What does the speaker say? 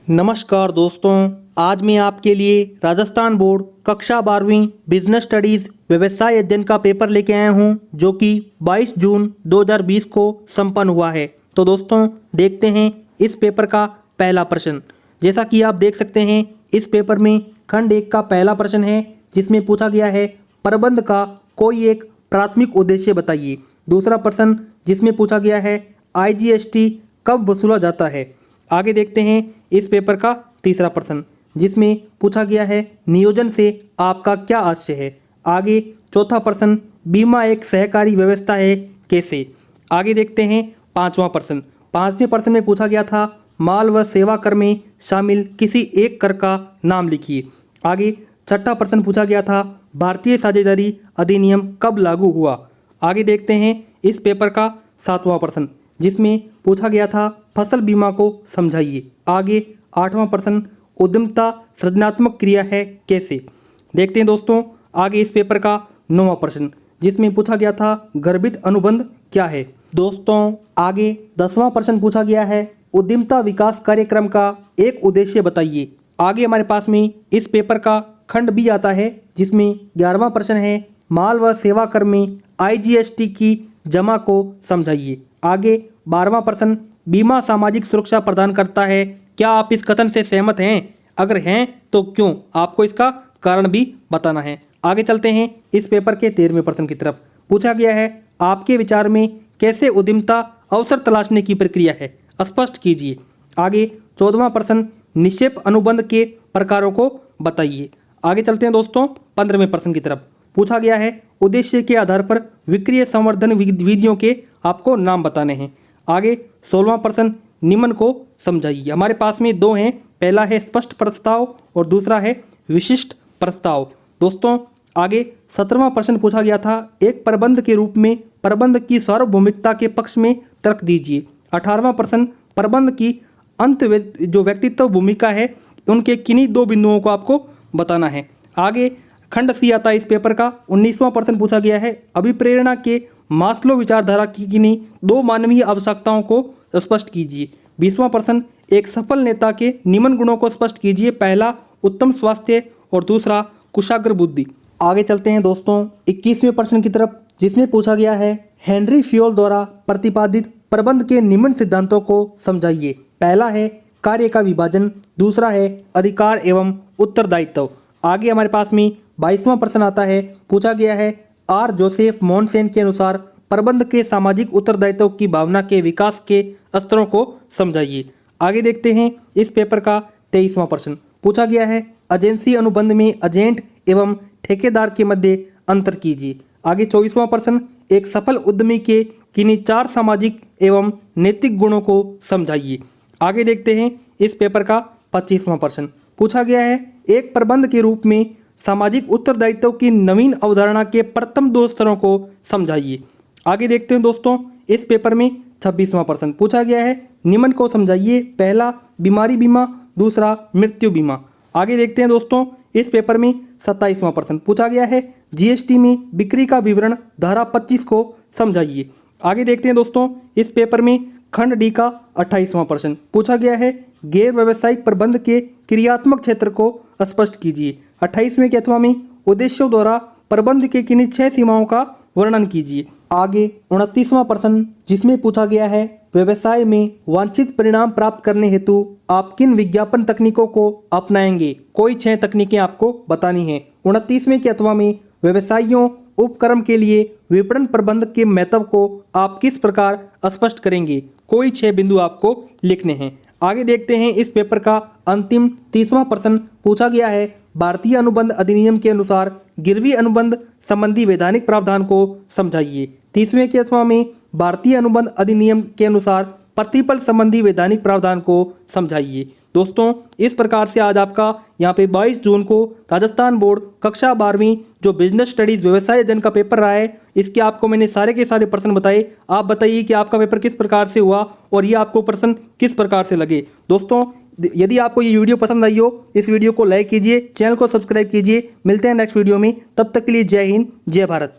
नमस्कार दोस्तों, आज मैं आपके लिए राजस्थान बोर्ड कक्षा 12वीं बिजनेस स्टडीज़ व्यवसाय अध्ययन का पेपर लेके आया हूं, जो कि 22 जून 2020 को संपन्न हुआ है। तो दोस्तों देखते हैं इस पेपर का पहला प्रश्न। जैसा कि आप देख सकते हैं, इस पेपर में खंड 1 का पहला प्रश्न है, जिसमें पूछा गया है प्रबंध का कोई एक प्राथमिक उद्देश्य बताइए। दूसरा प्रश्न जिसमें पूछा गया है IGST कब वसूला जाता है। आगे देखते हैं इस पेपर का तीसरा प्रश्न, जिसमें पूछा गया है नियोजन से आपका क्या आशय है। आगे चौथा प्रश्न, बीमा एक सहकारी व्यवस्था है कैसे। आगे देखते हैं पांचवा प्रश्न। पांचवें प्रश्न में पूछा गया था माल व सेवा कर में शामिल किसी एक कर का नाम लिखिए। आगे छठा प्रश्न पूछा गया था भारतीय साझेदारी अधिनियम कब लागू हुआ। आगे देखते हैं इस पेपर का सातवां प्रश्न, जिसमें पूछा गया था फसल बीमा को समझाइए। आगे आठवां प्रश्न, उद्यमता सृजनात्मक क्रिया है कैसे। देखते हैं दोस्तों आगे इस पेपर का नौवां प्रश्न, जिसमें पूछा गया था गर्भित अनुबंध क्या है। दोस्तों आगे 10वां प्रश्न पूछा गया है उद्यमता विकास कार्यक्रम का एक उद्देश्य बताइए। आगे हमारे पास में इस पेपर का खंड बी आता है, जिसमें 11वां प्रश्न है माल व सेवा कर में IGST की जमा को समझाइए। आगे 12वां प्रश्न, बीमा सामाजिक सुरक्षा प्रदान करता है, क्या आप इस कथन से सहमत हैं। अगर हैं तो क्यों, आपको इसका कारण भी बताना है। आगे चलते हैं इस पेपर के 13वें प्रश्न की तरफ। पूछा गया है आपके विचार में कैसे उद्यमता अवसर तलाशने की प्रक्रिया है, स्पष्ट कीजिए। आगे 14वां प्रश्न, निक्षेप अनुबंध के प्रकारों को बताइए। आगे चलते हैं दोस्तों 15वें प्रश्न की तरफ। पूछा गया है उद्देश्य के आधार पर विक्रिय संवर्धन विधियों के आपको नाम बताने हैं। आगे 16वां प्रश्न, निम्न को समझाइए। हमारे पास में दो हैं, पहला है स्पष्ट प्रस्ताव और दूसरा है विशिष्ट प्रस्ताव। दोस्तों आगे 17वां प्रश्न पूछा गया था एक प्रबंध के रूप में प्रबंध की सार्वभौमिकता के पक्ष में तर्क दीजिए। 18वां प्रश्न, प्रबंध की अंत जो व्यक्तित्व भूमिका है उनके किन्हीं दो बिंदुओं को आपको बताना है। आगे खंड सी आता है इस पेपर का। 19वां प्रश्न पूछा गया है अभिप्रेरणा के मास्लो विचारधारा की किन्हीं दो मानवीय आवश्यकताओं को स्पष्ट कीजिए। 20वां प्रश्न, एक सफल नेता के निम्न गुणों को स्पष्ट कीजिए। पहला उत्तम स्वास्थ्य और दूसरा कुशाग्र बुद्धि। आगे चलते हैं दोस्तों 21वें प्रश्न की तरफ, जिसमें पूछा गया है हेनरी फ्योल द्वारा प्रतिपादित प्रबंध के निम्न सिद्धांतों को समझाइए। पहला है कार्य का विभाजन, दूसरा है अधिकार एवं उत्तरदायित्व। आगे हमारे पास में 22वां प्रश्न आता है। पूछा गया है R जोसेफ मोनसेन के अनुसार प्रबंध के सामाजिक उत्तरदायित्व की भावना के विकास के स्तरों को समझाइए। आगे देखते हैं इस पेपर का 23वां प्रश्न। पूछा गया है एजेंसी अनुबंध में एजेंट एवं ठेकेदार के मध्य अंतर कीजिए। आगे 24वां प्रश्न, एक सफल उद्यमी के किन्हीं 4 सामाजिक एवं नैतिक गुणों को समझाइए। आगे देखते हैं इस पेपर का 25वां प्रश्न। पूछा गया है एक प्रबंध के रूप में सामाजिक उत्तरदायित्व की नवीन अवधारणा के प्रथम 2 स्तरों को समझाइए। आगे देखते हैं दोस्तों इस पेपर में 26वां प्रश्न। पूछा गया है निम्न को समझाइए। पहला बीमारी बीमा, दूसरा मृत्यु बीमा। आगे देखते हैं दोस्तों इस पेपर में 27वां प्रश्न। पूछा गया है GST में बिक्री का विवरण धारा 25 को समझाइए। आगे देखते हैं दोस्तों इस पेपर में खंड डी का 28वां प्रश्न। पूछा गया है गैर व्यावसायिक प्रबंध के क्रियात्मक क्षेत्र को स्पष्ट कीजिए। 28वें के अथवा में उद्देश्यों द्वारा प्रबंध के किन्हीं 6 सीमाओं का वर्णन कीजिए। आगे 29वां प्रश्न, जिसमें पूछा गया है व्यवसाय में वांछित परिणाम प्राप्त करने हेतु आप किन विज्ञापन तकनीकों को अपनाएंगे। कोई 6 तकनीकें आपको बतानी हैं। 29वें के अथवा में व्यवसायियों उपक्रम के लिए विपणन प्रबंध के महत्व को आप किस प्रकार स्पष्ट करेंगे। कोई 6 बिंदु आपको लिखने हैं। आगे देखते हैं इस पेपर का अंतिम 30वां प्रश्न। पूछा गया है भारतीय अनुबंध अधिनियम के अनुसार गिरवी अनुबंध संबंधी वैधानिक प्रावधान को समझाइए। 30वें के अथवा में भारतीय अनुबंध अधिनियम के अनुसार प्रतिफल संबंधी वैधानिक प्रावधान को समझाइए। दोस्तों इस प्रकार से आज आपका यहाँ पे 22 जून को राजस्थान बोर्ड कक्षा 12वीं जो बिजनेस स्टडीज व्यवसाय अध्ययन का पेपर रहा है, इसके आपको मैंने सारे के सारे प्रश्न बताए। आप बताइए कि आपका पेपर किस प्रकार से हुआ और ये आपको प्रश्न किस प्रकार से लगे। दोस्तों यदि आपको ये वीडियो पसंद आई हो, इस वीडियो को लाइक कीजिए, चैनल को सब्सक्राइब कीजिए। मिलते हैं नेक्स्ट वीडियो में, तब तक के लिए जय हिंद, जय भारत।